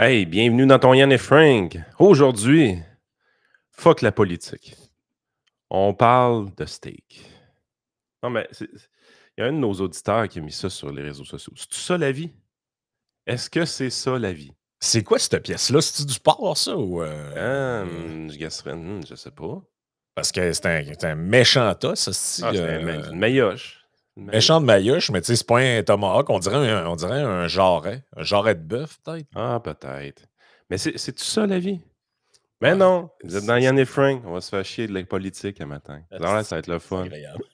Hey, bienvenue dans ton Yann et Frank. Aujourd'hui, fuck la politique. On parle de steak. Non, mais il y a un de nos auditeurs qui a mis ça sur les réseaux sociaux. C'est ça la vie? Est-ce que c'est ça la vie? C'est quoi cette pièce-là? C'est-tu du porc, ça? Ou, Je guesserais, je sais pas. Parce que c'est un méchant tas, ça. Ah, c'est une maillotche. Méchant de maillotche, mais tu sais, c'est pas un tomahawk. On dirait un jarret. Un jarret de bœuf, peut-être. Ah, peut-être. Mais c'est-tu ça la vie? Mais Ouais. non, vous êtes dans Yann et Frank. On va se faire chier de la politique un matin. Alors là, ça va être le C'est fun. agréable.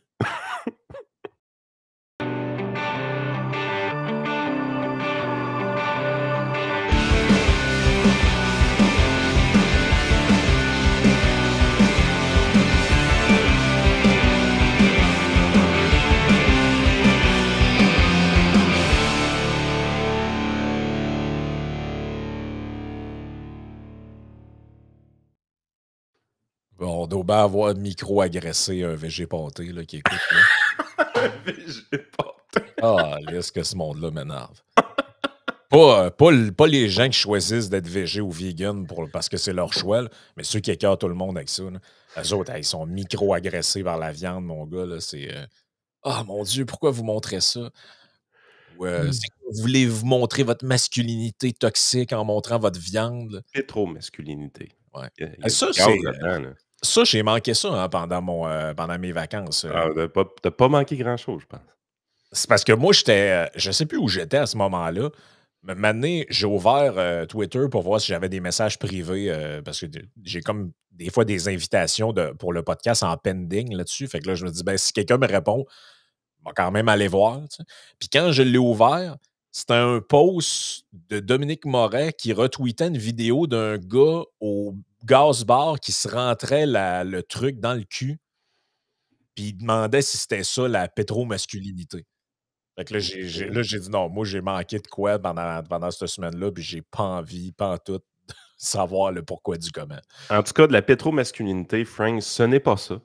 Bon, on doit bien avoir micro-agressé un VG pâté là, qui écoute. Là. Un VG pâté. Ah, est-ce que ce monde-là m'énerve? Pas les gens qui choisissent d'être végé ou vegan parce que c'est leur choix, là, mais ceux qui écœurent tout le monde avec ça. Là. Eux autres, ils sont micro-agressés par la viande, mon gars. Là, c'est ah, mon Dieu, pourquoi vous montrez ça? Ou vous voulez vous montrer votre masculinité toxique en montrant votre viande? Pétro-masculinité. Ouais. Il y a Ça, du c'est. gaz là-dedans, là. Ça, j'ai manqué ça hein, pendant mes vacances. Ah, t'as pas manqué grand-chose, je pense. C'est parce que moi, j'étais. Je sais plus où j'étais à ce moment-là. Mais maintenant, j'ai ouvert Twitter pour voir si j'avais des messages privés parce que j'ai comme des fois des invitations pour le podcast en pending là-dessus. Fait que là, je me dis, ben, si quelqu'un me répond, on va quand même aller voir. Tu sais. Puis quand je l'ai ouvert, c'était un post de Dominique Moret qui retweetait une vidéo d'un gars au gaz bar qui se rentrait le truc dans le cul. Puis il demandait si c'était ça la pétromasculinité. Fait que là, j'ai dit non, moi, j'ai manqué de quoi pendant cette semaine-là, puis j'ai pas envie, pas en tout, de savoir le pourquoi du comment. En tout cas, de la pétromasculinité, Frank, ce n'est pas ça.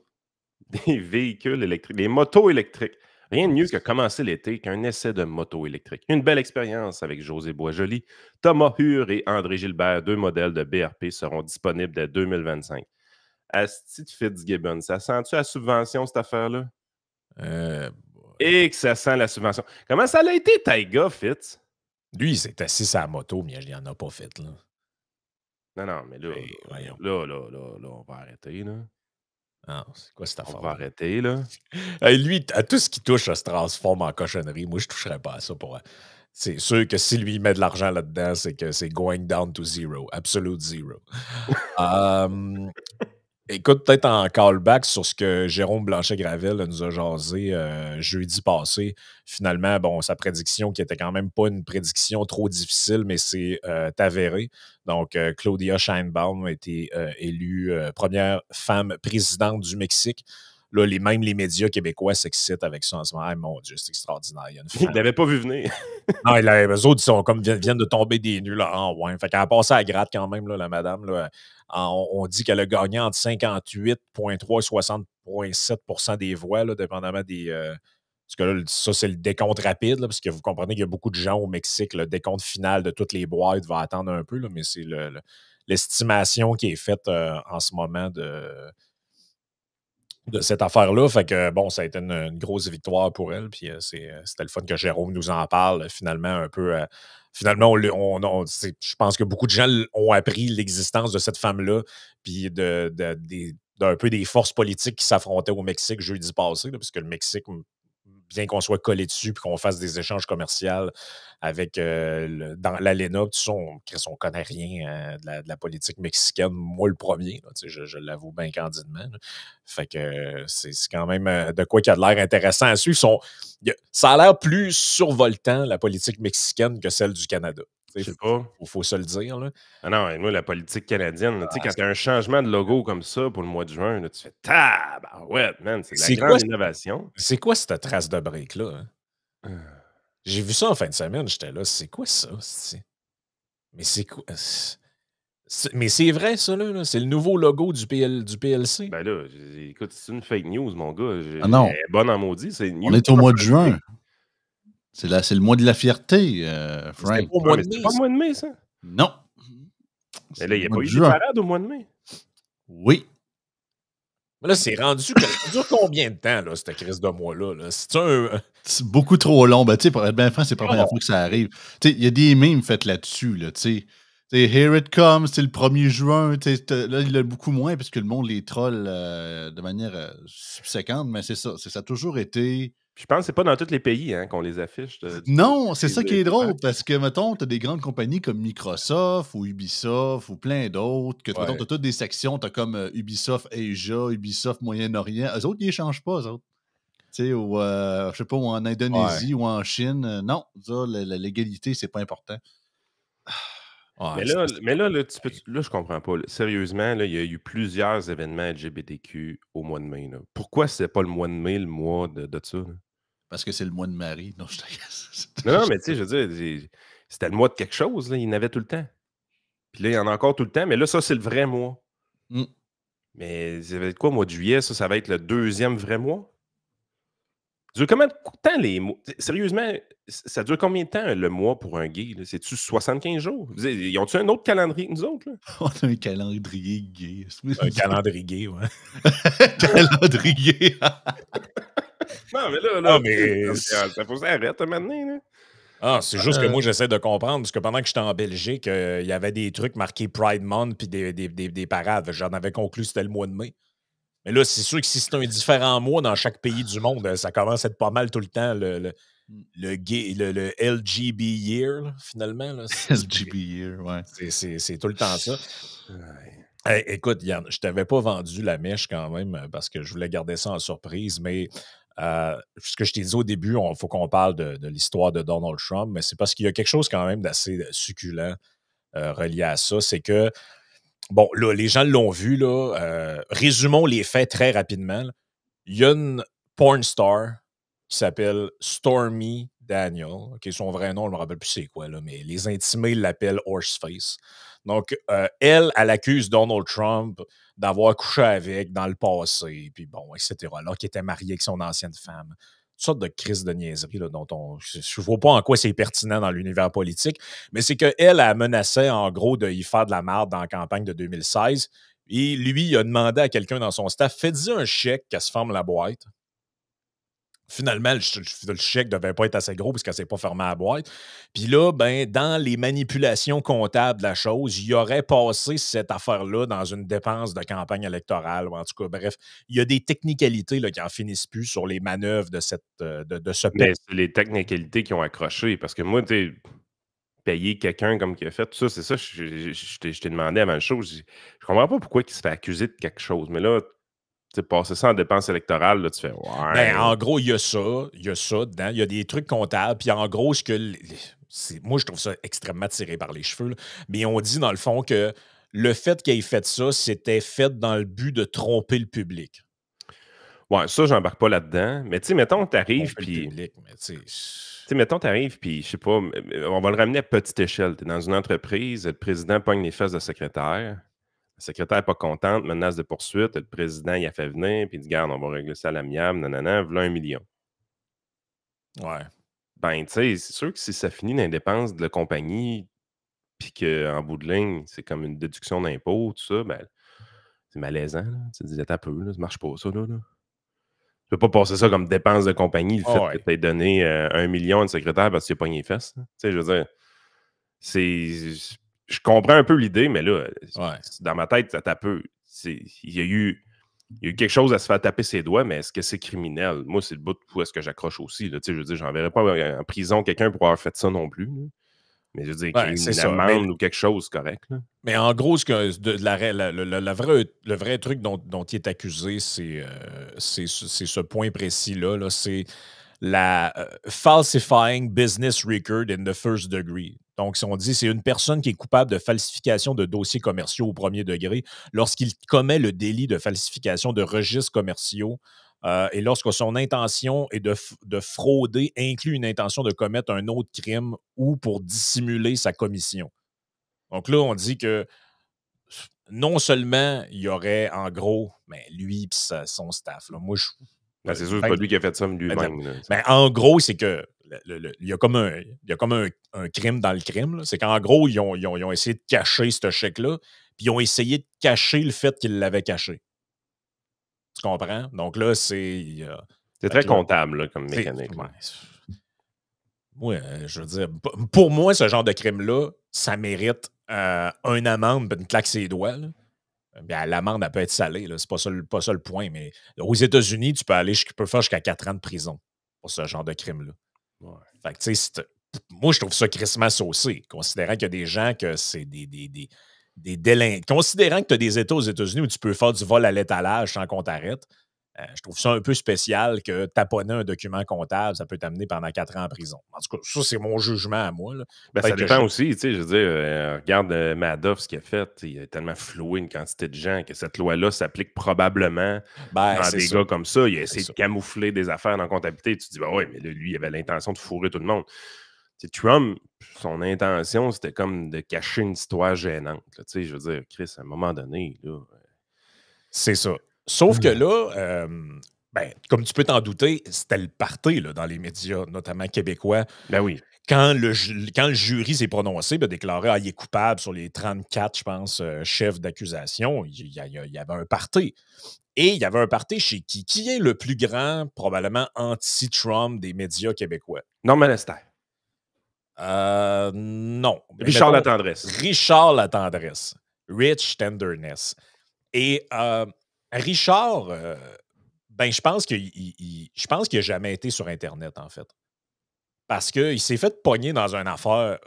Des véhicules électriques, des motos électriques. Rien de mieux que commencer l'été qu'un essai de moto électrique. Une belle expérience avec José Boisjoli, Thomas Hure et André Gilbert, 2 modèles de BRP seront disponibles dès 2025. Asti de Fitzgibbon, ça sent-tu la subvention, cette affaire-là? Et que ça sent la subvention. Comment ça a été, Taiga, Fitz? Lui, il s'est assis sur la moto, mais il en a pas fait, là. Non, mais là, voyons. là, on va arrêter, là. Non, c'est quoi cette affaire? On va arrêter, là. Lui, à tout ce qui touche, ça se transforme en cochonnerie. Moi, je toucherais pas à ça pour. C'est sûr que si lui met de l'argent là-dedans, c'est que c'est going down to zero. Absolute zero. Écoute, peut-être en callback sur ce que Jérôme Blanchet-Gravel nous a jasé jeudi passé. Finalement, bon, sa prédiction qui était quand même pas une prédiction trop difficile, mais c'est avéré. Donc, Claudia Sheinbaum a été élue première femme présidente du Mexique. Là, même les médias québécois s'excitent avec ça en ce moment. Ah, mon Dieu, c'est extraordinaire. Il y a une Ils ne l'avaient pas vu venir. non, eux autres, viennent de tomber des nues. Là. Ah, ouais. Fait qu'elle a passé à la gratte quand même, là, la madame. Là. On dit qu'elle a gagné entre 58,3 et 60,7 % des voix, là, dépendamment des. Parce que là, ça, c'est le décompte rapide, là, parce que vous comprenez qu'il y a beaucoup de gens au Mexique. Le décompte final de toutes les boîtes va attendre un peu, là, mais c'est l'estimation qui est faite en ce moment de cette affaire-là. Fait que, bon, ça a été une grosse victoire pour elle. Puis c'était le fun que Jérôme nous en parle, finalement, un peu. Finalement, je pense que beaucoup de gens ont appris l'existence de cette femme-là, puis d'un peu des forces politiques qui s'affrontaient au Mexique jeudi passé, là, parce que le Mexique, bien qu'on soit collé dessus puis qu'on fasse des échanges commerciaux avec dans l'ALENA, on connaît rien de la politique mexicaine, moi le premier, là, je l'avoue bien candidement. Là. Fait que c'est quand même de quoi qu'il y a de l'air intéressant à suivre. Ça a l'air plus survoltant, la politique mexicaine, que celle du Canada. Je sais pas. Faut se le dire. Là. Ah non, moi, la politique canadienne, quand tu as un changement de logo comme ça pour le mois de juin, là, tu fais tabarouette, man, c'est de la grande innovation. C'est quoi cette trace de break-là? Hein? J'ai vu ça en fin de semaine, j'étais là, c'est quoi ça? Mais c'est quoi? Mais c'est vrai, ça, là? C'est le nouveau logo du PLC? Ben là, écoute, c'est une fake news, mon gars. Ah non. Elle est bonne en maudit. On est au mois de juin. C'est le mois de la fierté, Frank. C'est pas au mois de mai, c'est pas le mois de mai, ça? Non. Mais C'est là, il le n'y a mois pas de eu des juin. parades au mois de mai? Oui. Mais là, c'est rendu. Ça dure combien de temps, là, cette crise de mois-là? Là? C'est un. C'est beaucoup trop long. Ben, tu sais, pour être bien franc, c'est pas la première Oh. fois que ça arrive. Tu sais, il y a des memes faits là-dessus, là, tu sais. Here it comes, c'est le 1er juin. Là, il y a beaucoup moins parce que le monde les troll de manière subséquente, mais c'est ça. Ça a toujours été. Je pense que c'est pas dans tous les pays hein, qu'on les affiche. Non, c'est ça qui est drôle, parades. parce que, mettons, t'as des grandes compagnies comme Microsoft ou Ubisoft ou plein d'autres, que, mettons, t'as toutes des sections, t'as comme Ubisoft Asia, Ubisoft Moyen-Orient. Eux autres, ils les changent pas, eux autres. Tu sais, ou, je sais pas, ou en Indonésie ou en Chine. Non, ça, la légalité, c'est pas important. Mais là, là, je comprends pas. Là. Sérieusement, là, il y a eu plusieurs événements LGBTQ au mois de mai. Là. Pourquoi c'est pas le mois de mai, le mois de ça? Là? Parce que c'est le mois de Marie. Non, Non, mais tu sais, je veux dire, c'était le mois de quelque chose. Là, il y en avait tout le temps. Puis là, il y en a encore tout le temps. Mais là, ça, c'est le vrai mois. Mm. Mais ça va être quoi, mois de juillet? Ça va être le 2e vrai mois? Ça dure combien de temps les mois? Sérieusement, ça dure combien de temps le mois pour un gay? C'est-tu 75 jours? Ils ont-tu un autre calendrier que nous autres? Là? On a un calendrier gay. Un calendrier gay, ouais. Calendrier. Non, mais là, Ah, mais ça faut s'arrêter maintenant. Là. Ah, c'est juste que moi, j'essaie de comprendre, parce que pendant que j'étais en Belgique, il y avait des trucs marqués Pride Month puis des parades. J'en avais conclu que c'était le mois de mai. Mais là, c'est sûr que si c'est un différent mois dans chaque pays du monde, ça commence à être pas mal tout le temps le gay, le LGB year, là, finalement. Là. LGB year, ouais. C'est tout le temps ça. Ouais. Hey, écoute, Yann, je t'avais pas vendu la mèche quand même parce que je voulais garder ça en surprise, mais ce que je t'ai dit au début, il faut qu'on parle de l'histoire de Donald Trump, mais c'est parce qu'il y a quelque chose quand même d'assez succulent relié à ça. C'est que, bon, là, les gens l'ont vu, là. Résumons les faits très rapidement. Là. Il y a une porn star qui s'appelle Stormy Daniel. Okay, son vrai nom, je ne me rappelle plus c'est quoi, là, mais les intimés l'appellent Horseface. Donc, elle accuse Donald Trump d'avoir couché avec dans le passé, puis bon, etc. Alors qu'il était marié avec son ancienne femme. Une sorte de crise de niaiserie là, dont je ne vois pas en quoi c'est pertinent dans l'univers politique, mais c'est qu'elle a menacé en gros de y faire de la merde dans la campagne de 2016. Et lui, il a demandé à quelqu'un dans son staff, faites-y un chèque qu'elle se ferme la boîte. Finalement, le chèque ne devait pas être assez gros parce qu'elle ne s'est pas fermée à la boîte. Puis là, ben, dans les manipulations comptables de la chose, il aurait passé cette affaire-là dans une dépense de campagne électorale. En tout cas, bref, il y a des technicalités là, qui n'en finissent plus sur les manœuvres de ce Mais c'est les technicalités qui ont accroché. Parce que moi, tu sais, payer quelqu'un comme qui a fait tout ça, c'est ça, je t'ai demandé avant le show. Je comprends pas pourquoi il se fait accuser de quelque chose. Mais là, tu sais, passer ça en dépense électorale, là, tu fais ouais. Ben, en gros, il y a ça dedans. Il y a des trucs comptables. Puis en gros, moi, je trouve ça extrêmement tiré par les cheveux. Là. Mais on dit, dans le fond, que le fait qu'il ait fait ça, c'était fait dans le but de tromper le public. Ouais, ça, j'embarque pas là-dedans. Mais tu sais, mettons, t'arrives, puis... Tu sais, mettons, t'arrives, puis je sais pas, on va le ramener à petite échelle. T'es dans une entreprise, le président pogne les fesses de secrétaire. La secrétaire n'est pas contente, menace de poursuite. Le président, il a fait venir, puis il dit, garde, on va régler ça à l'amiable, nanana, voilà 1 million. Ouais. Ben, tu sais, c'est sûr que si ça finit dans les dépenses de la compagnie, puis qu'en bout de ligne, c'est comme une déduction d'impôt, tout ça, ben, c'est malaisant, là. Tu te dis, attends un peu, là, ça marche pas, ça, là. Tu peux pas passer ça comme dépense de compagnie, le fait que tu aies donné 1 million à une secrétaire parce que tu as pogné les fesses. Tu sais, je veux dire, je comprends un peu l'idée, mais là, dans ma tête, ça tape peu. Il y a eu quelque chose à se faire taper ses doigts, mais est-ce que c'est criminel? Moi, c'est le bout où est-ce que j'accroche aussi. Là. Je veux dire, j'enverrais pas en prison quelqu'un pour avoir fait ça non plus. Là. Mais je veux dire, qu'il y ait une amende ou quelque chose, correct. Là. Mais en gros, le vrai truc dont il est accusé, c'est ce point précis-là. Là, c'est la falsifying business record in the first degree. Donc, si on dit c'est une personne qui est coupable de falsification de dossiers commerciaux au premier degré lorsqu'il commet le délit de falsification de registres commerciaux et lorsque son intention est de frauder inclut une intention de commettre un autre crime ou pour dissimuler sa commission. Donc là, on dit que non seulement il y aurait en gros lui et son staff. Là, moi, c'est sûr que c'est pas lui qui a fait ça lui-même. En gros, c'est que il y a comme un crime dans le crime. Là. C'est qu'en gros, ils ont essayé de cacher ce chèque-là, puis ils ont essayé de cacher le fait qu'ils l'avaient caché. Tu comprends? Donc là, c'est très comptable là, comme mécanique. Ouais, je veux dire, pour moi, ce genre de crime-là, ça mérite une amende et une claque ses doigts. Bien, l'amende, elle peut être salée. C'est pas ça le point. Mais aux États-Unis, tu peux faire jusqu'à 4 ans de prison pour ce genre de crime-là. Ouais. Fait que, tu sais, moi, je trouve ça crissement saucé, considérant qu'il y a des gens que c'est des délinquants. Considérant que tu as des États aux États-Unis où tu peux faire du vol à l'étalage sans qu'on t'arrête, je trouve ça un peu spécial que taponner un document comptable, ça peut t'amener pendant 4 ans en prison. En tout cas, ça, c'est mon jugement à moi. Là. Ça dépend aussi, tu sais, je veux dire, regarde Madoff, ce qu'il a fait. Il a tellement floué une quantité de gens que cette loi-là s'applique probablement dans des gars comme ça. Il a essayé de camoufler des affaires dans la comptabilité. Tu te dis, oui, mais là, lui, il avait l'intention de fourrer tout le monde. T'sais, Trump, son intention, c'était comme de cacher une histoire gênante. Tu sais, je veux dire, Chris, à un moment donné, là... C'est ça. Sauf que là, comme tu peux t'en douter, c'était le party là, dans les médias, notamment québécois. Ben oui. Quand le jury s'est prononcé, déclaré il est coupable sur les 34, je pense, chefs d'accusation, il y avait un party. Et il y avait un party chez qui? Qui est le plus grand, probablement, anti-Trump des médias québécois? Norman Lester. Non. Richard Latendresse. Richard Latendresse. Rich Tenderness. Et Richard, je pense qu'il n'a jamais été sur Internet, en fait. Parce qu'il s'est fait pogner dans une affaire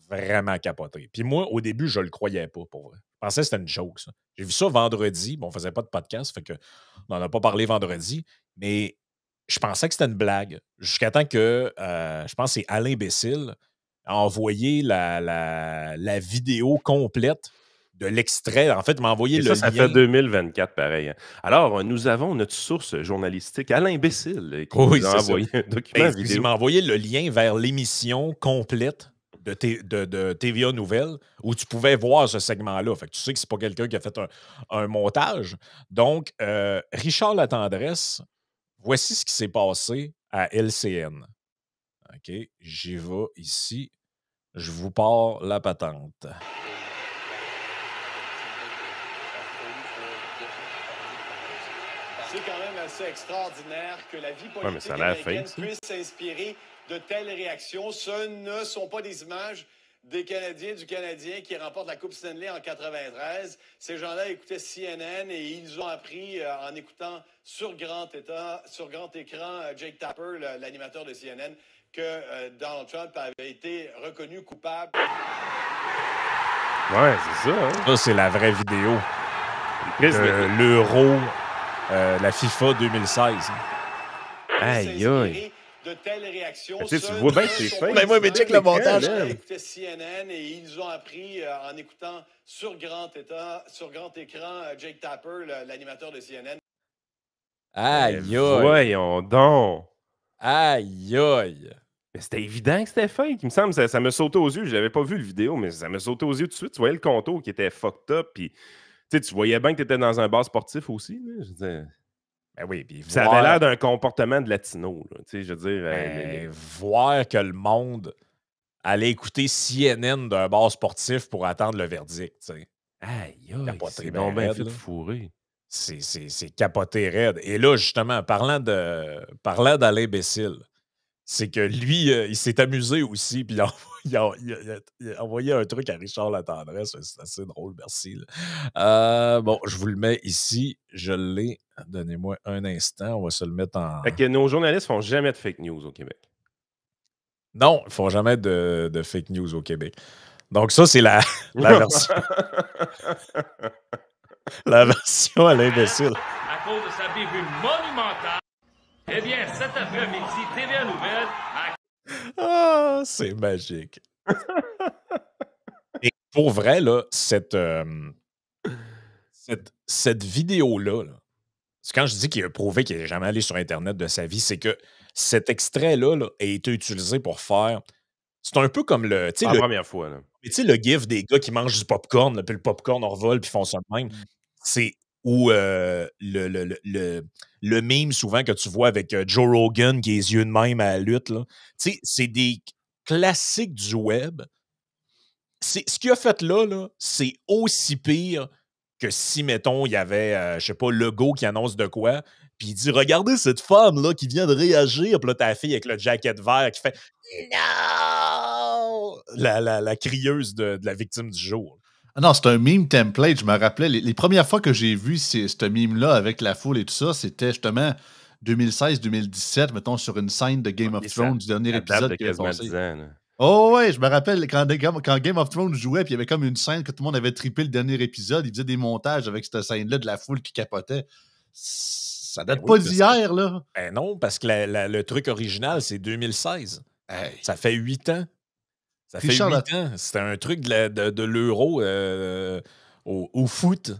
vraiment capotée. Puis moi, au début, je le croyais pas, pour vrai. Je pensais que c'était une joke, ça. J'ai vu ça vendredi. Bon, on faisait pas de podcast, fait qu'on n'en a pas parlé vendredi, mais je pensais que c'était une blague. Jusqu'à temps que, je pense que c'est Alain Bécile a envoyé la vidéo complète de l'extrait. En fait, il m'a envoyé le lien. Ça fait 2024, pareil. Alors, nous avons notre source journalistique, Alain Bécile, qui nous a envoyé un document vidéo. Il m'a envoyé le lien vers l'émission complète de TVA Nouvelles où tu pouvais voir ce segment-là. Fait que tu sais que c'est pas quelqu'un qui a fait un montage. Donc, Richard Latendresse, voici ce qui s'est passé à LCN. OK, j'y vais ici. Je vous pars la patente. C'est quand même assez extraordinaire que la vie politique américaine puisse s'inspirer de telles réactions. Ce ne sont pas des images des Canadiens, du Canadien qui remporte la Coupe Stanley en 93. Ces gens-là écoutaient CNN et ils ont appris en écoutant sur grand écran Jake Tapper, l'animateur de CNN, que Donald Trump avait été reconnu coupable. Ouais, c'est ça. Hein? Ça, c'est la vraie vidéo. L'Euro, la FIFA 2016. Aïe, aïe. De telles réactions. Tu vois bien que c'est fait. Mais check le montage. Ils écoutaient CNN et ils ont appris en écoutant sur grand écran Jake Tapper, l'animateur de CNN. Aïe, aïe. Voyons donc. Aïe, aïe. Mais c'était évident que c'était fake. Il me semble, ça me sautait aux yeux. Je l'avais pas vu le vidéo, mais ça me sautait aux yeux tout de suite. Tu voyais le contour qui était fucked up. Puis, tu voyais bien que tu étais dans un bar sportif aussi. Là. Je disais... Ben oui, ça avait l'air d'un comportement de latino. Là. Je veux dire, voir que le monde allait écouter CNN d'un bar sportif pour attendre le verdict. T'sais. Aïe, c'est donc bien fait de fourrer. C'est capoté raide. Et là, justement, parlant d'Alain Bécile, c'est que lui, il s'est amusé aussi, puis il a envoyé un truc à Richard Latendresse. C'est assez drôle, merci. Bon, je vous le mets ici. Je l'ai. Donnez-moi un instant. On va se le mettre en... Fait que nos journalistes font jamais de fake news au Québec. Non, ils font jamais de fake news au Québec. Donc ça, c'est la version... la version à l'imbécile. À cause de sa bévue monumentale, eh bien, cet après-midi, TVA Nouvelles a... Ah, c'est magique. Et pour vrai, là, cette vidéo-là, quand je dis qu'il a prouvé qu'il n'est jamais allé sur Internet de sa vie, c'est que cet extrait-là là, a été utilisé pour faire... C'est un peu comme le... la première fois. Là. Tu sais, le gif des gars qui mangent du popcorn, puis le popcorn en revole, puis font ça de même. C'est ou le meme souvent que tu vois avec Joe Rogan qui a les yeux de même à la lutte. Tu sais, c'est des classiques du web. Ce qu'il a fait là, c'est aussi pire que si, mettons, il y avait, je sais pas, Legault qui annonce de quoi, puis il dit « Regardez cette femme-là qui vient de réagir », puis là, t'as la fille avec le jacket vert qui fait « Non! » La crieuse de la victime du jour. Ah non, c'est un meme template. Je me rappelais, les premières fois que j'ai vu ce meme-là avec la foule et tout ça, c'était justement 2016-2017, mettons, sur une scène de Game of Thrones, du dernier épisode qui est passé. Oh ouais, je me rappelle quand Game of Thrones jouait, puis il y avait comme une scène que tout le monde avait trippé le dernier épisode, il faisait des montages avec cette scène-là de la foule qui capotait. Ça date pas d'hier, là. Ben non, parce que le truc original, c'est 2016. Hey. Ça fait 8 ans. Ça fait 8 ans. C'était un truc de l'euro au foot.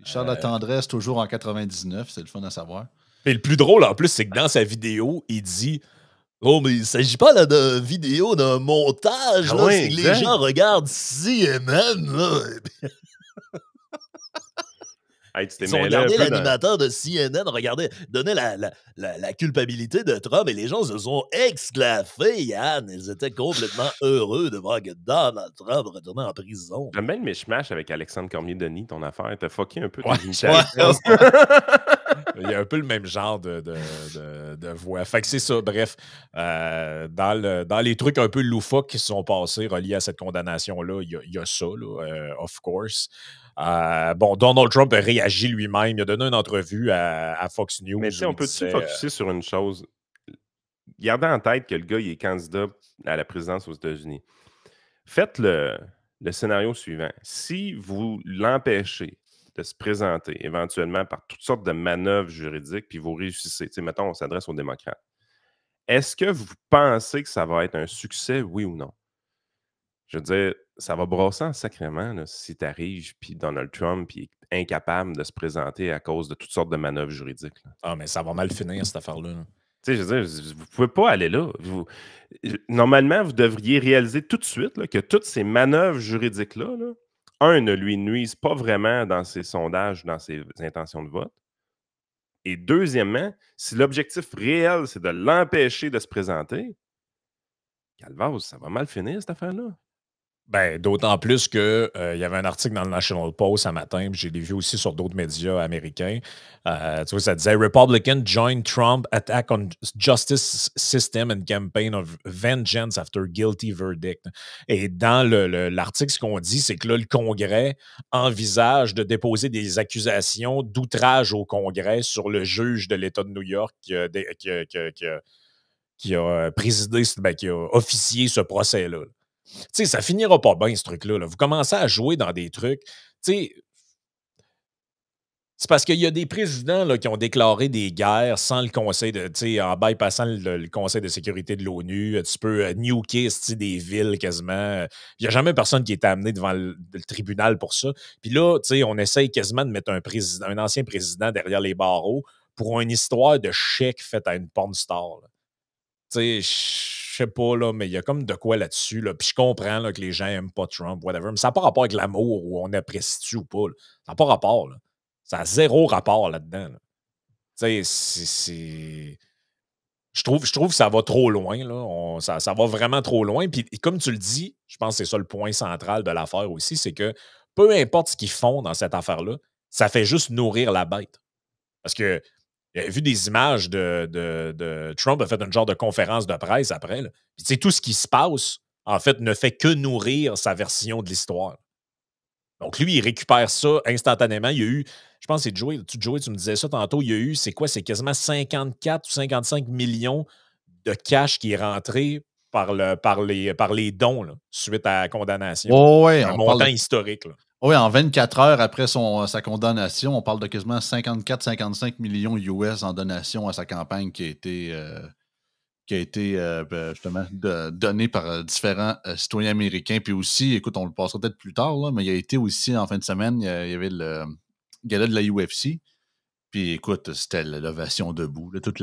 Richard la tendresse, toujours en 99, c'est le fun à savoir. Et le plus drôle, en plus, c'est que dans sa vidéo, il dit « Oh, mais il ne s'agit pas là de vidéo, d'un montage, là, oui, c'est que les gens regardent CNN, là. » Hey, ils ont regardé l'animateur de CNN, donnait la culpabilité de Trump et les gens se sont exclaffés, Yann. Ils étaient complètement heureux de voir que Donald Trump retournait en prison. J'aime bien le mishmash avec Alexandre Cormier-Denis, ton affaire. T'as fucké un peu tes imitations. Il y a un peu le même genre de voix. Fait que c'est ça, bref. Dans les trucs un peu loufoques qui se sont passés reliés à cette condamnation-là, il y a ça, là, of course. Donald Trump a réagi lui-même. Il a donné une entrevue à Fox News. Mais on peut-tu focusser sur une chose? Gardez en tête que le gars, il est candidat à la présidence aux États-Unis. Faites le scénario suivant. Si vous l'empêchez de se présenter éventuellement par toutes sortes de manœuvres juridiques, puis vous réussissez, mettons, on s'adresse aux démocrates, est-ce que vous pensez que ça va être un succès, oui ou non? Je veux dire, ça va brasser en sacrément là, si tu arrives, puis Donald Trump est incapable de se présenter à cause de toutes sortes de manœuvres juridiques. Là. Ah, mais ça va mal finir, cette affaire-là. Tu sais, je veux dire, vous ne pouvez pas aller là. Normalement, vous devriez réaliser tout de suite là, que toutes ces manœuvres juridiques-là, ne lui nuisent pas vraiment dans ses sondages, dans ses intentions de vote. Et deuxièmement, si l'objectif réel, c'est de l'empêcher de se présenter, calvaire, ça va mal finir, cette affaire-là. Ben, d'autant plus qu'il y avait un article dans le National Post ce matin, puis je l'ai vu aussi sur d'autres médias américains. Tu vois, ça disait « Republican join Trump attack on justice system and campaign of vengeance after guilty verdict ». Et dans l'article, ce qu'on dit, c'est que là, le Congrès envisage de déposer des accusations d'outrage au Congrès sur le juge de l'État de New York qui a présidé, qui a officié ce procès-là. Tu sais, ça finira pas bien, ce truc-là. Là. Vous commencez à jouer dans des trucs. Tu sais, c'est parce qu'il y a des présidents là, qui ont déclaré des guerres sans le conseil de. Tu sais, en bypassant le conseil de sécurité de l'ONU. Tu peux nuker des villes quasiment. Il n'y a jamais personne qui est amené devant le tribunal pour ça. Puis là, tu sais, on essaye quasiment de mettre un ancien président derrière les barreaux pour une histoire de chèque faite à une porn star. Tu sais, je sais pas, là, mais il y a comme de quoi là-dessus. Là. Puis je comprends là, que les gens n'aiment pas Trump, whatever. Mais ça n'a pas rapport avec l'amour ou on apprécie-tu ou pas. Là. Ça n'a pas rapport. Là. Ça a zéro rapport là-dedans. Là. Tu sais, c'est. Je trouve que ça va trop loin. Là. Ça va vraiment trop loin. Puis comme tu le dis, je pense que c'est ça le point central de l'affaire aussi, c'est que peu importe ce qu'ils font dans cette affaire-là, ça fait juste nourrir la bête. Parce que j'avais vu des images de Trump a fait une genre de conférence de presse après. Là. Puis, tout ce qui se passe, en fait, ne fait que nourrir sa version de l'histoire. Donc, lui, il récupère ça instantanément. Il y a eu, je pense que c'est Joey, tu me disais ça tantôt, il y a eu, c'est quoi, c'est quasiment 54 ou 55 millions de cash qui est rentré par les dons là, suite à la condamnation. Oh, ouais, un montant historique. Là. Oui, en 24 heures après sa condamnation, on parle de quasiment 54-55 millions US en donation à sa campagne qui a été justement donnée par différents citoyens américains. Puis aussi, écoute, on le passera peut-être plus tard, là, mais il a été aussi en fin de semaine, il y avait le gala de la UFC. Puis écoute, c'était l'ovation debout, là, toute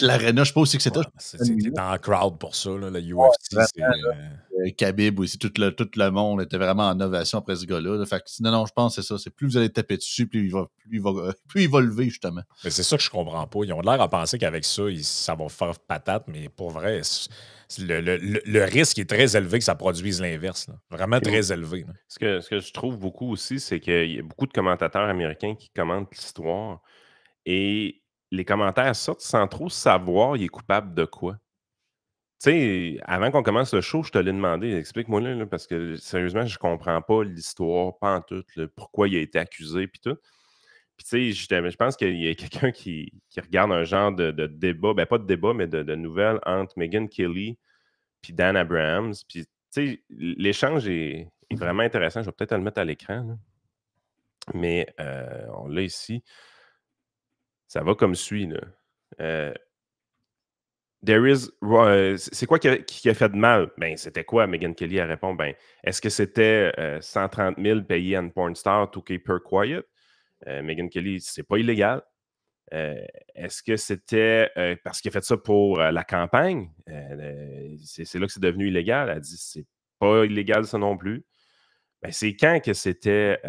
l'aréna. Je sais pas aussi que c'était. C'était dans le crowd pour ça, là, la UFC. Khabib aussi, tout le monde était vraiment en ovation après ce gars-là. Fait que, non, je pense que c'est ça. C'est plus vous allez taper dessus, plus il va lever, justement. Mais c'est ça que je comprends pas. Ils ont l'air à penser qu'avec ça, ça va faire patate, mais pour vrai, le risque est très élevé que ça produise l'inverse. Vraiment très élevé. Ce que je trouve beaucoup aussi, c'est qu'il y a beaucoup de commentateurs américains qui commentent l'histoire et les commentaires sortent sans trop savoir il est coupable de quoi. Tu sais, avant qu'on commence le show, je te l'ai demandé, explique-moi là, parce que sérieusement, je comprends pas l'histoire, pas en tout, pourquoi il a été accusé, puis tout. Puis tu sais, je pense qu'il y a quelqu'un qui regarde un genre de débat, ben pas de débat, mais de nouvelles entre Megyn Kelly puis Dan Abrams. Puis tu sais, l'échange est vraiment intéressant. Je vais peut-être le mettre à l'écran, là. Mais on l'a ici. Ça va comme suit, là. C'est quoi qui a fait de mal? Ben, c'était quoi? Megyn Kelly a répondu, ben, est-ce que c'était 130 000 payés à une porn star to keep her quiet? Megyn Kelly, c'est pas illégal. Est-ce que c'était parce qu'il a fait ça pour la campagne? C'est là que c'est devenu illégal. Elle a dit, c'est pas illégal ça non plus. Ben, c'est quand que c'était...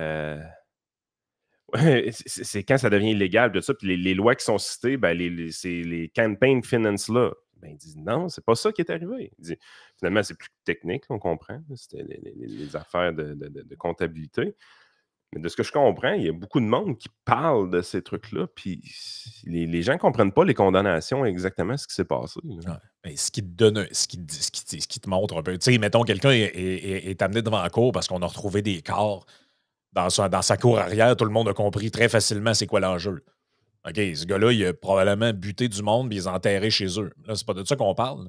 c'est quand ça devient illégal, de ça. Puis les lois qui sont citées, ben, c'est les campaign finance là. Ben, ils disent non, c'est pas ça qui est arrivé. Finalement, c'est plus technique, on comprend. C'était les affaires de comptabilité. Mais de ce que je comprends, il y a beaucoup de monde qui parle de ces trucs-là, puis les gens ne comprennent pas les condamnations exactement ce qui s'est passé. Ouais. Ce qui te donne, ce qui te montre un peu. Tu sais, mettons, quelqu'un est amené devant la cour parce qu'on a retrouvé des corps dans sa cour arrière, tout le monde a compris très facilement c'est quoi l'enjeu. OK, ce gars-là, il a probablement buté du monde et les a enterrés chez eux. Là, c'est pas de ça qu'on parle.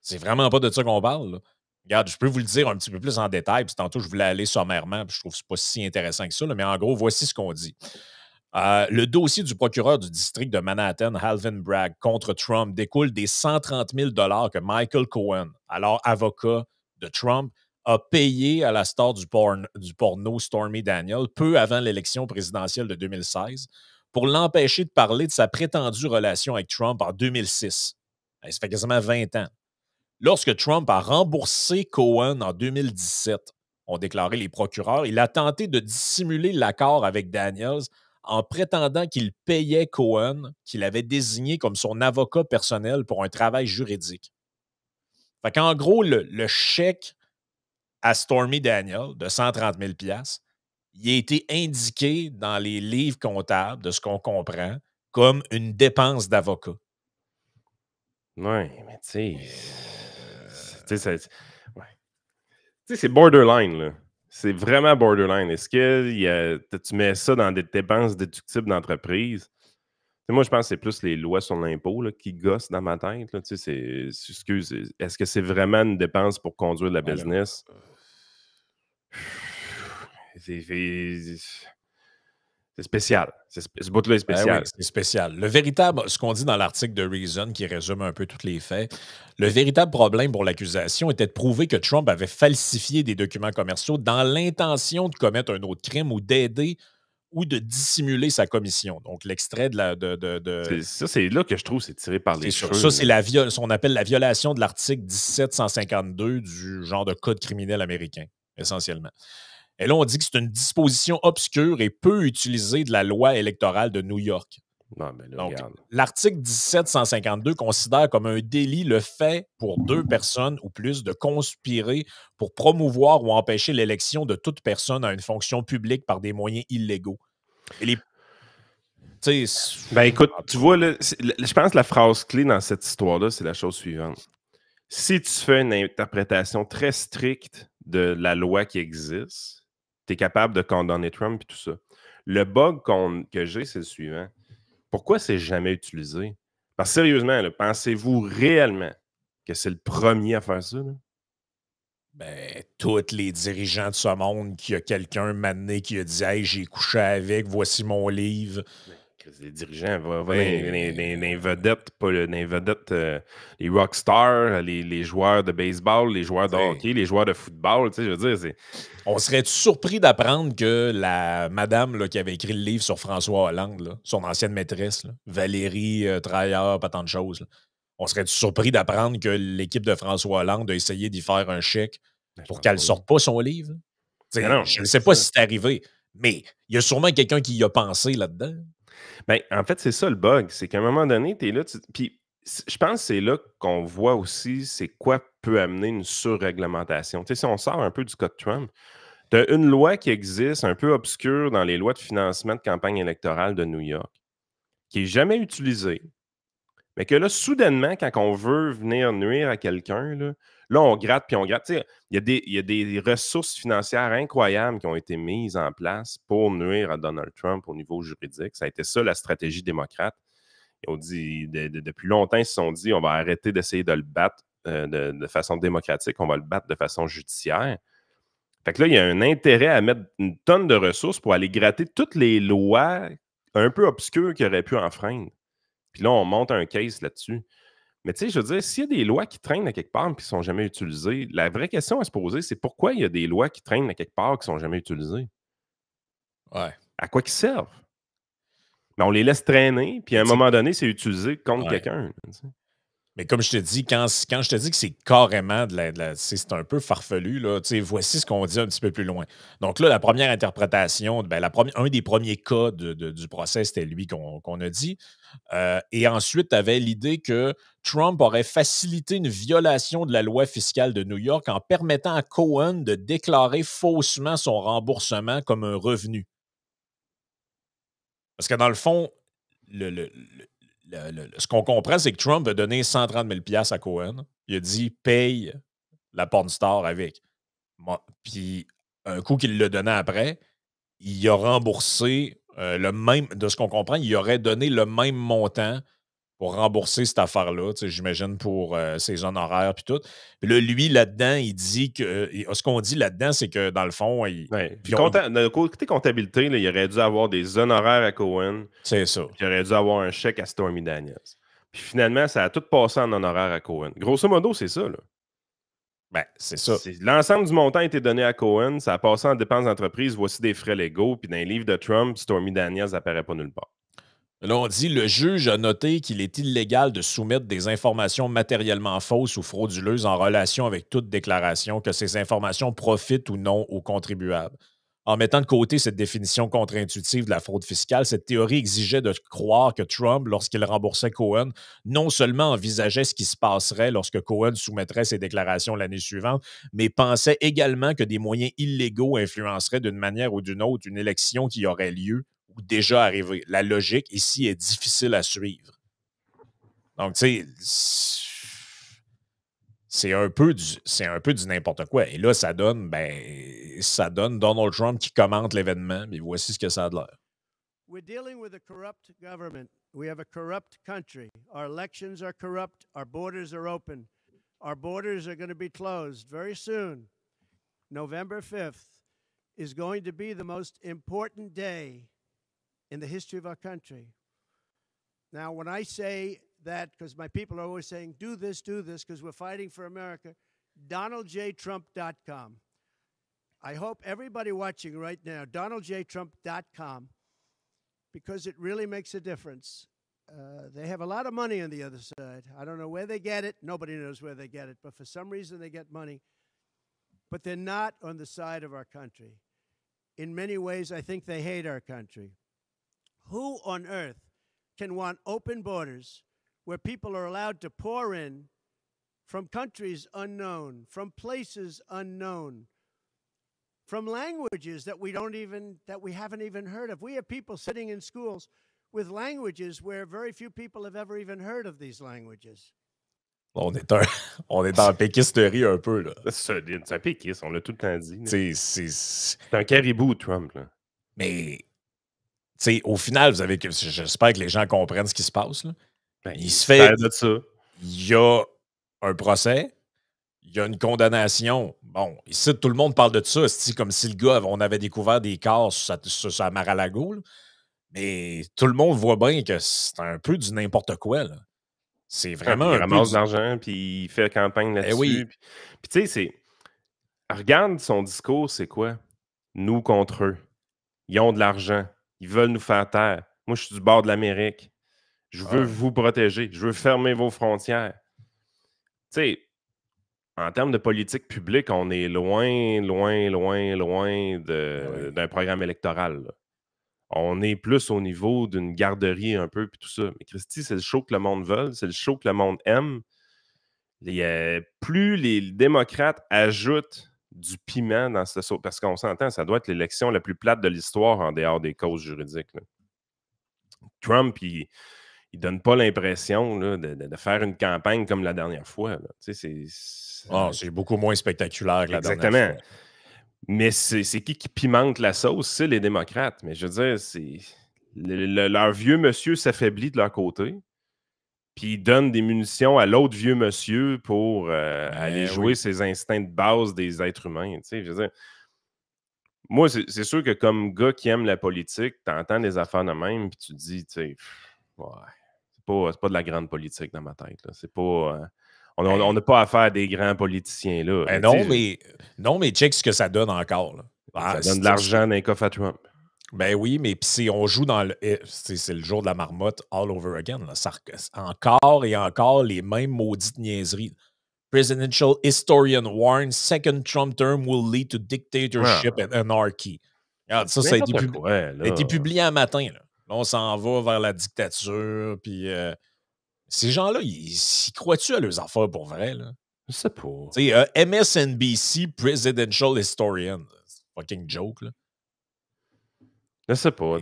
C'est vraiment pas de ça qu'on parle. Là. Regarde, je peux vous le dire un petit peu plus en détail, puis tantôt, je voulais aller sommairement, puis je trouve que c'est pas si intéressant que ça, là, mais en gros, voici ce qu'on dit. Le dossier du procureur du district de Manhattan, Alvin Bragg, contre Trump découle des 130 000 $ que Michael Cohen, alors avocat de Trump, a payé à la star du porno Stormy Daniels peu avant l'élection présidentielle de 2016 pour l'empêcher de parler de sa prétendue relation avec Trump en 2006. Ça fait quasiment 20 ans. Lorsque Trump a remboursé Cohen en 2017, ont déclaré les procureurs, il a tenté de dissimuler l'accord avec Daniels en prétendant qu'il payait Cohen, qu'il avait désigné comme son avocat personnel pour un travail juridique. Fait qu'en gros, le chèque à Stormy Daniels de 130 000 $, il a été indiqué dans les livres comptables, de ce qu'on comprend, comme une dépense d'avocat. Oui, mais tu sais, c'est borderline, là. C'est vraiment borderline. Est-ce que tu mets ça dans des dépenses déductibles d'entreprise? Moi, je pense que c'est plus les lois sur l'impôt qui gossent dans ma tête. Là. Excuse, est-ce que c'est vraiment une dépense pour conduire de la business? C'est spécial. Ce bout-là est spécial. Ben oui, c'est spécial. Le véritable, ce qu'on dit dans l'article de Reason, qui résume un peu tous les faits, le véritable problème pour l'accusation était de prouver que Trump avait falsifié des documents commerciaux dans l'intention de commettre un autre crime ou d'aider ou de dissimuler sa commission. Donc, l'extrait de la... Ça, c'est là que je trouve que c'est tiré par les cheveux. Ça, c'est ce qu'on appelle la violation de l'article 1752 du genre de code criminel américain, essentiellement. Et là, on dit que c'est une disposition obscure et peu utilisée de la loi électorale de New York. Non, ben là, donc, regarde. l'article 1752 considère comme un délit le fait pour 2 personnes ou plus de conspirer pour promouvoir ou empêcher l'élection de toute personne à une fonction publique par des moyens illégaux. Et ben écoute, tu vois, là, je pense que la phrase clé dans cette histoire-là, c'est la chose suivante. Si tu fais une interprétation très stricte de la loi qui existe, tu es capable de condamner Trump et tout ça. Le bug que j'ai, c'est le suivant. Pourquoi c'est jamais utilisé? Parce que sérieusement, là, pensez-vous réellement que c'est le premier à faire ça? Là? Ben, tous les dirigeants de ce monde, qu'il y a quelqu'un maintenant qui a dit « Hey, j'ai couché avec, voici mon livre ». Les dirigeants, les vedettes, pas les vedettes, les rockstars, les joueurs de baseball, les joueurs de hockey, les joueurs de football, tu sais, je veux dire, On serait surpris d'apprendre que la madame là, qui avait écrit le livre sur François Hollande, là, son ancienne maîtresse, là, Valérie Trailleur, pas tant de choses, là. On serait surpris d'apprendre que l'équipe de François Hollande a essayé d'y faire un chèque pour qu'elle ne sorte pas son livre. Non, je ne sais pas si c'est arrivé, mais il y a sûrement quelqu'un qui y a pensé là-dedans. Ben, en fait, c'est ça le bug. C'est qu'à un moment donné, tu es là. Puis je pense que c'est là qu'on voit aussi c'est quoi peut amener une surréglementation. Tu sais, si on sort un peu du cas de Trump, tu as une loi qui existe un peu obscure dans les lois de financement de campagne électorale de New York, qui n'est jamais utilisée, mais que là, soudainement, quand on veut venir nuire à quelqu'un, là, on gratte puis on gratte. Tu sais, il y a des ressources financières incroyables qui ont été mises en place pour nuire à Donald Trump au niveau juridique. Ça a été ça la stratégie démocrate. Ils ont dit, depuis longtemps, ils se sont dit on va arrêter d'essayer de le battre de façon démocratique, on va le battre de façon judiciaire. Fait que là, il y a un intérêt à mettre une tonne de ressources pour aller gratter toutes les lois un peu obscures qui auraient pu enfreindre. Puis là, on monte un case là-dessus. Mais tu sais, je veux dire, s'il y a des lois qui traînent à quelque part et qui ne sont jamais utilisées, la vraie question à se poser, c'est pourquoi il y a des lois qui traînent à quelque part et qui ne sont jamais utilisées? Ouais. À quoi qu'ils servent? Mais on les laisse traîner, puis à un moment donné, c'est utilisé contre quelqu'un. Mais comme je te dis, quand je te dis que c'est carrément c'est un peu farfelu, là, voici ce qu'on dit un petit peu plus loin. Donc là, la première interprétation, un des premiers cas du procès, c'était lui qu'on a dit. Et ensuite, tu avais l'idée que Trump aurait facilité une violation de la loi fiscale de New York en permettant à Cohen de déclarer faussement son remboursement comme un revenu. Parce que dans le fond, ce qu'on comprend, c'est que Trump a donné 130 000 $ à Cohen. Il a dit « paye la porn star avec ». Puis, un coup qu'il l'a donné après, il a remboursé le même, de ce qu'on comprend, il aurait donné le même montant pour rembourser cette affaire-là, j'imagine, pour ses honoraires puis tout. Puis là, lui, là-dedans, il dit que... ce qu'on dit là-dedans, c'est que, dans le fond... de côté comptabilité, là, il aurait dû avoir des honoraires à Cohen. C'est ça. Puis il aurait dû avoir un chèque à Stormy Daniels. Puis finalement, ça a tout passé en honoraires à Cohen. Grosso modo, c'est ça, là. Ben, c'est ça. L'ensemble du montant a été donné à Cohen, ça a passé en dépenses d'entreprise, voici des frais légaux, puis dans les livres de Trump, Stormy Daniels n'apparaît pas nulle part. Là, on dit le juge a noté qu'il est illégal de soumettre des informations matériellement fausses ou frauduleuses en relation avec toute déclaration, que ces informations profitent ou non aux contribuables. En mettant de côté cette définition contre-intuitive de la fraude fiscale, cette théorie exigeait de croire que Trump, lorsqu'il remboursait Cohen, non seulement envisageait ce qui se passerait lorsque Cohen soumettrait ses déclarations l'année suivante, mais pensait également que des moyens illégaux influenceraient d'une manière ou d'une autre une élection qui aurait lieu ou déjà arrivé. La logique ici est difficile à suivre. Donc, tu sais, c'est un peu du n'importe quoi. Et là, ça donne Donald Trump qui commente l'événement, mais voici ce que ça a de l'air. We're dealing with a corrupt government. We have a corrupt country. Our elections are corrupt. Our borders are open. Our borders are going to be closed very soon. November 5th is going to be the most important day in the history of our country. Now, when I say that, because my people are always saying, do this, because we're fighting for America, DonaldJTrump.com. I hope everybody watching right now, DonaldJTrump.com, because it really makes a difference. They have a lot of money on the other side. I don't know where they get it. Nobody knows where they get it. But for some reason, they get money. But they're not on the side of our country. In many ways, I think they hate our country. Who on earth can want open borders where people are allowed to pour in from countries unknown, from places unknown, from languages that we haven't even heard of? We have people sitting in schools with languages where very few people have ever even heard of these languages. On est en péquisterie un peu, là. C'est un péquiste, on l'a tout le temps dit. C'est un caribou, Trump, là. Mais, tu sais, au final, j'espère que les gens comprennent ce qui se passe, là. Ben, il se fait... de ça. Il y a un procès, il y a une condamnation. Bon, ici, tout le monde parle de ça, c'est comme si le gars, on avait découvert des corps sur Mar-a-Lago, là. Mais tout le monde voit bien que c'est un peu du n'importe quoi, là. C'est vraiment il ramasse de l'argent, puis il fait campagne là-dessus. Oui. Puis tu sais, regarde son discours, c'est quoi? Nous contre eux. Ils ont de l'argent. Ils veulent nous faire taire. Moi, je suis du bord de l'Amérique. Je veux vous protéger. Je veux fermer vos frontières. Tu sais, en termes de politique publique, on est loin d'un programme électoral. Là. On est plus au niveau d'une garderie un peu, puis tout ça. Mais Christy, c'est le show que le monde veut, c'est le show que le monde aime. Plus les démocrates ajoutent du piment dans ce saut, parce qu'on s'entend, ça doit être l'élection la plus plate de l'histoire en dehors des causes juridiques. Là. Trump, il donne pas l'impression là, de faire une campagne comme la dernière fois. Là. C'est beaucoup moins spectaculaire que la dernière fois. Exactement. Mais c'est qui pimente la sauce? C'est les démocrates. Mais je veux dire, leur vieux monsieur s'affaiblit de leur côté, puis ils donnent des munitions à l'autre vieux monsieur pour aller jouer ses instincts de base des êtres humains. Je veux dire, moi, c'est sûr que comme gars qui aime la politique, tu entends des affaires de même, puis tu te dis, c'est pas de la grande politique dans ma tête. Là. C'est pas... On n'a pas affaire à des grands politiciens, là. Non, mais check ce que ça donne encore. Là. Ça donne de l'argent dans les coffres à Trump. Ben oui, mais si on joue dans le... C'est le jour de la marmotte all over again. Là. Encore et encore les mêmes maudites niaiseries. Presidential historian warns second Trump term will lead to dictatorship and anarchy. Regarde, ça a été publié un matin. Là, on s'en va vers la dictature, puis... Ces gens-là, ils croient-tu à leurs affaires pour vrai? Là? Je sais pas. MSNBC Presidential Historian. C'est fucking joke, là. Je sais pas.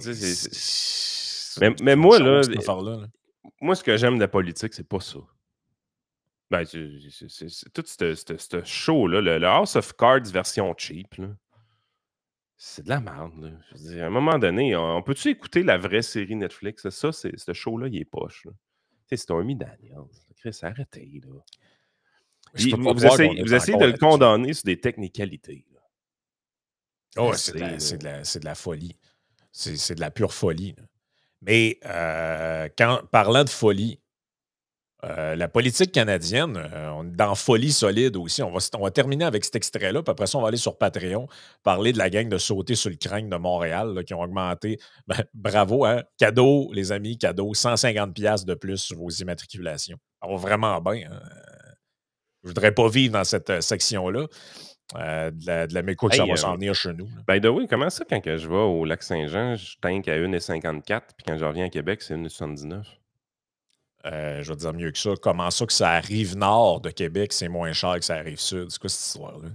Mais moi, là, moi, ce que j'aime de la politique, c'est pas ça. Ben, c'est tout ce show-là, le House of Cards version cheap, là. C'est de la merde, là. Je veux dire, à un moment donné, on peut-tu écouter la vraie série Netflix? Ça, ce show-là, il est poche, là. C'est Stormy Daniels. Chris, arrêtez, là. Vous essayez de le condamner sur des technicalités. Là. Oh, c'est de la folie. C'est de la pure folie. Là. Mais parlant de folie, la politique canadienne, on est dans folie solide aussi. On va terminer avec cet extrait-là, puis après ça, on va aller sur Patreon, parler de la gang de sauter sur le crâne de Montréal là, qui ont augmenté. Ben, bravo, hein? Cadeau, les amis, cadeau, 150$ de plus sur vos immatriculations. Ça va vraiment bien. Hein? Je voudrais pas vivre dans cette section-là. De la méco que ça va s'en venir chez nous. By the way, comment ça, quand je vais au Lac-Saint-Jean, je tank à 1,54$, puis quand je reviens à Québec, c'est 1,79$? Je vais te dire mieux que ça. Comment ça que ça arrive nord de Québec, c'est moins cher que ça arrive sud? C'est quoi cette histoire-là?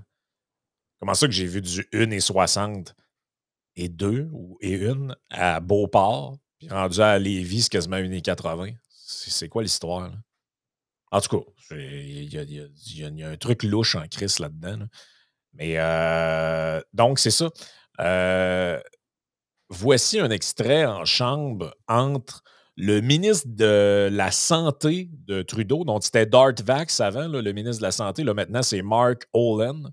Comment ça que j'ai vu du 1,60 et 2 ou et 1 à Beauport, puis rendu à Lévis, c'est quasiment 1,80? C'est quoi l'histoire? Là? En tout cas, il y a un truc louche en crise là-dedans. Là. Mais donc, c'est ça. Voici un extrait en chambre entre le ministre de la Santé de Trudeau, dont c'était Darth Vax avant, là, le ministre de la Santé. Là, maintenant, c'est Mark Olin.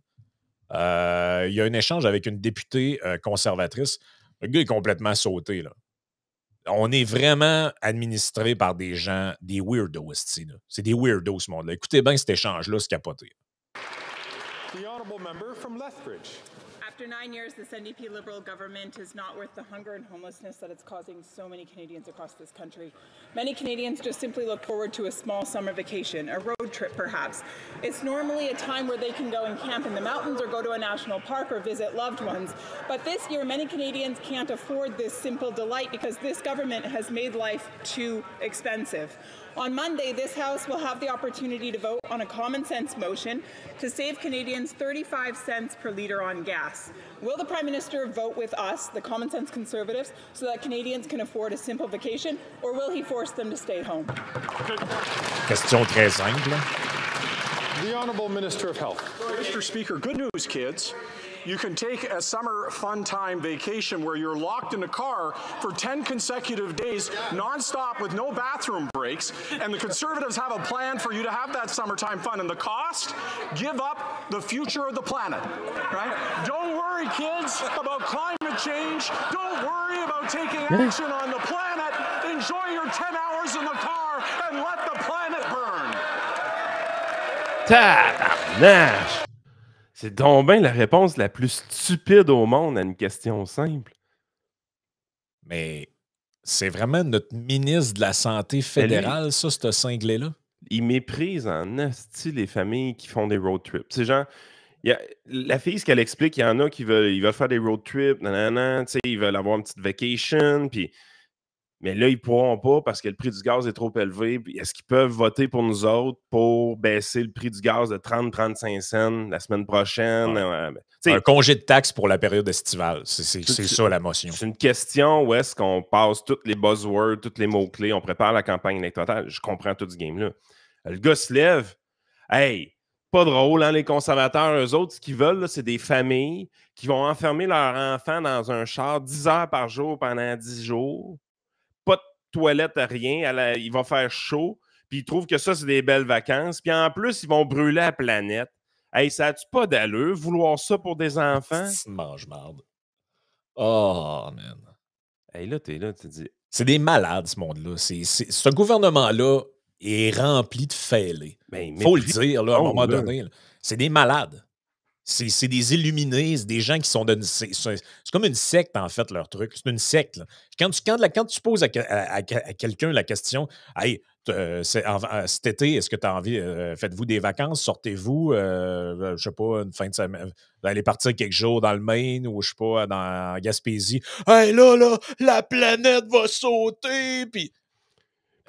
Il y a un échange avec une députée conservatrice. Le gars est complètement sauté. Là. On est vraiment administré par des gens, des weirdos. C'est des weirdos, ce monde-là. Écoutez bien cet échange-là, c'est capoté. The honourable member from Lethbridge. After 9 years, this NDP Liberal government is not worth the hunger and homelessness that it's causing so many Canadians across this country. Many Canadians just simply look forward to a small summer vacation, a road trip perhaps. It's normally a time where they can go and camp in the mountains or go to a national park or visit loved ones. But this year, many Canadians can't afford this simple delight because this government has made life too expensive. On Monday, this House will have the opportunity to vote on a common sense motion to save Canadians 35 cents per litre on gas. Will the Prime Minister vote with us, the common sense Conservatives, so that Canadians can afford a simple vacation, or will he force them to stay home? Question très simple. The Honourable Minister of Health. Mr. Speaker, good news, kids. You can take a summer fun time vacation where you're locked in a car for 10 consecutive days, nonstop with no bathroom breaks, and the Conservatives have a plan for you to have that summertime fun. And the cost? Give up the future of the planet, right? Don't worry, kids, about climate change. Don't worry about taking action on the planet. Enjoy your 10 hours in the car and let the planet burn. Tabarnache! C'est donc bien la réponse la plus stupide au monde à une question simple. Mais c'est vraiment notre ministre de la Santé fédérale, ça, ce cinglé-là? Ils méprisent en asti les familles qui font des road trips. C'est genre, la fille, ce qu'elle explique, il y en a qui veulent faire des road trips, nanana, ils veulent avoir une petite vacation, mais là, ils ne pourront pas parce que le prix du gaz est trop élevé. Est-ce qu'ils peuvent voter pour nous autres pour baisser le prix du gaz de 30-35 cents la semaine prochaine? Un congé de taxes pour la période estivale. C'est ça la motion. C'est une question où est-ce qu'on passe tous les buzzwords, tous les mots-clés, on prépare la campagne électorale. Je comprends tout ce game-là. Le gars se lève. Hey, pas drôle, hein, les conservateurs, eux autres, ce qu'ils veulent, là, c'est des familles qui vont enfermer leurs enfants dans un char 10 heures par jour pendant 10 jours. Pas de toilette, rien. Il va faire chaud. Puis ils trouvent que ça, c'est des belles vacances. Puis en plus, ils vont brûler la planète. Hey, ça a-tu pas d'allure, vouloir ça pour des enfants? C'est une mange-marde. Oh, man. Hey, là, t'es là, tu te dis... C'est des malades, ce monde-là. Ce gouvernement-là est rempli de fêlés. Il faut le dire, là, à un moment donné. C'est des malades. C'est des illuminés, c'est des gens qui sont... C'est comme une secte, en fait, leur truc. C'est une secte. Là. Quand tu poses à quelqu'un la question, « Hey, cet été, est-ce que tu as envie... faites-vous des vacances? Sortez-vous? Je sais pas, une fin de semaine... Vous allez partir quelques jours dans le Maine ou, je sais pas, en Gaspésie. Hey, là, la planète va sauter! » Puis...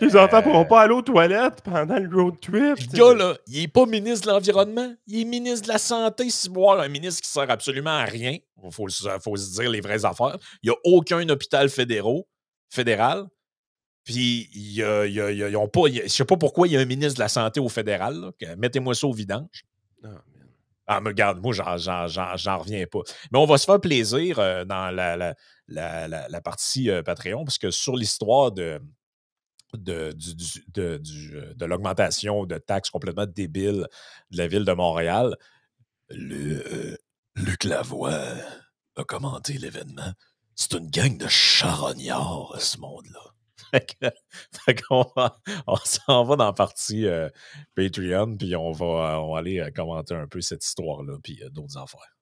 Les enfants ne pourront pas aller aux toilettes pendant le road trip. Le gars, là, il n'est pas ministre de l'Environnement, il est ministre de la Santé. Si voir un ministre qui ne sert absolument à rien, il faut se dire les vraies affaires. Il n'y a aucun hôpital fédéral. Puis, ils ont pas. Je ne sais pas pourquoi il y a un ministre de la Santé au fédéral. Là, mettez-moi ça au vidange. Mais regarde, moi, j'en reviens pas. Mais on va se faire plaisir dans la partie Patreon, parce que sur l'histoire de l'augmentation de taxes complètement débile de la ville de Montréal, Luc Lavoie a commenté l'événement. C'est une gang de charognards, ce monde-là. On s'en va dans la partie Patreon, puis on va aller commenter un peu cette histoire-là, puis d'autres affaires.